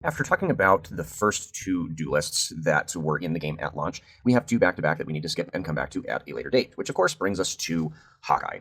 After talking about the first two duelists that were in the game at launch, we have two back-to-back that we need to skip and come back to at a later date, which of course brings us to Hawkeye.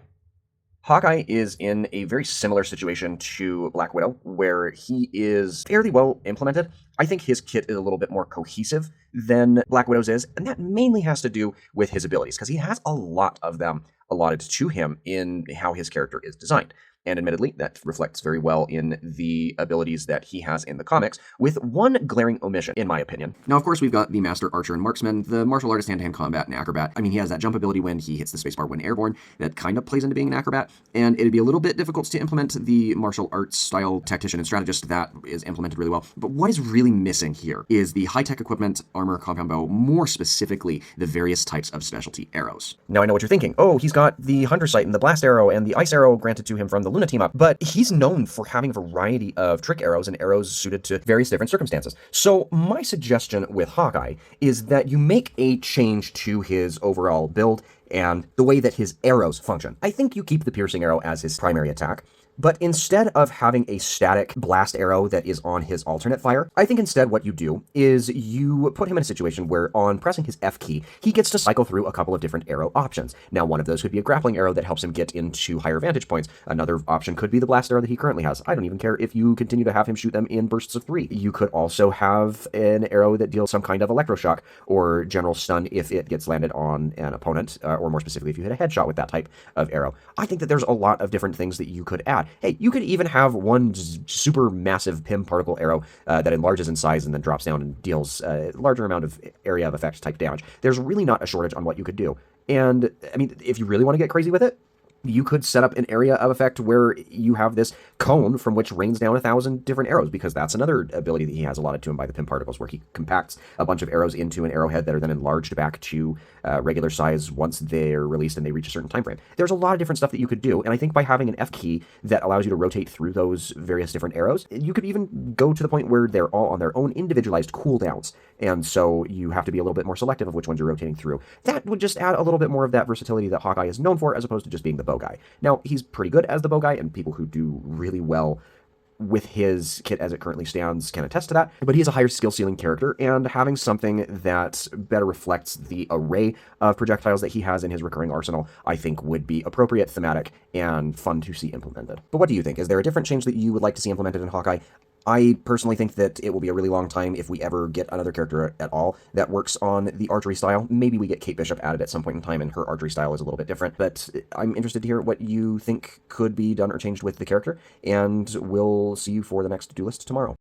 Hawkeye is in a very similar situation to Black Widow, where he is fairly well implemented. I think his kit is a little bit more cohesive than Black Widow's is, and that mainly has to do with his abilities, because he has a lot of them allotted to him in how his character is designed. And admittedly, that reflects very well in the abilities that he has in the comics, with one glaring omission, in my opinion. Now, of course, we've got the Master Archer and Marksman, the martial artist hand-to-hand combat and acrobat. I mean, he has that jump ability when he hits the spacebar when airborne. That kind of plays into being an acrobat, and it'd be a little bit difficult to implement the martial arts style tactician and strategist that is implemented really well. But what is really missing here is the high-tech equipment, armor, compound bow, more specifically, the various types of specialty arrows. Now, I know what you're thinking. Oh, he's got the Hunter Sight and the Blast Arrow and the Ice Arrow granted to him from the Luna team up, but he's known for having a variety of trick arrows and arrows suited to various different circumstances. So my suggestion with Hawkeye is that you make a change to his overall build and the way that his arrows function. I think you keep the piercing arrow as his primary attack, but instead of having a static blast arrow that is on his alternate fire, I think instead what you do is you put him in a situation where on pressing his F key, he gets to cycle through a couple of different arrow options. Now, one of those could be a grappling arrow that helps him get into higher vantage points. Another option could be the blast arrow that he currently has. I don't even care if you continue to have him shoot them in bursts of 3. You could also have an arrow that deals some kind of electroshock or general stun if it gets landed on an opponent, or more specifically, if you hit a headshot with that type of arrow. I think that there's a lot of different things that you could add. Hey, you could even have one super massive PIM particle arrow that enlarges in size and then drops down and deals a larger amount of area of effect type damage. There's really not a shortage on what you could do. And, I mean, if you really want to get crazy with it, you could set up an area of effect where you have this cone from which rains down 1,000 different arrows, because that's another ability that he has allotted to him by the PIM particles, where he compacts a bunch of arrows into an arrowhead that are then enlarged back to regular size once they're released and they reach a certain time frame. There's a lot of different stuff that you could do, and I think by having an F key that allows you to rotate through those various different arrows, you could even go to the point where they're all on their own individualized cooldowns, and so you have to be a little bit more selective of which ones you're rotating through. That would just add a little bit more of that versatility that Hawkeye is known for, as opposed to just being the bow guy. Now, he's pretty good as the bow guy, and people who do really well with his kit as it currently stands can attest to that, but he is a higher skill ceiling character, and having something that better reflects the array of projectiles that he has in his recurring arsenal, I think would be appropriate, thematic, and fun to see implemented. But what do you think? Is there a different change that you would like to see implemented in Hawkeye? I personally think that it will be a really long time if we ever get another character at all that works on the archery style. Maybe we get Kate Bishop added at some point in time, and her archery style is a little bit different, but I'm interested to hear what you think could be done or changed with the character, and we'll see you for the next duelist tomorrow.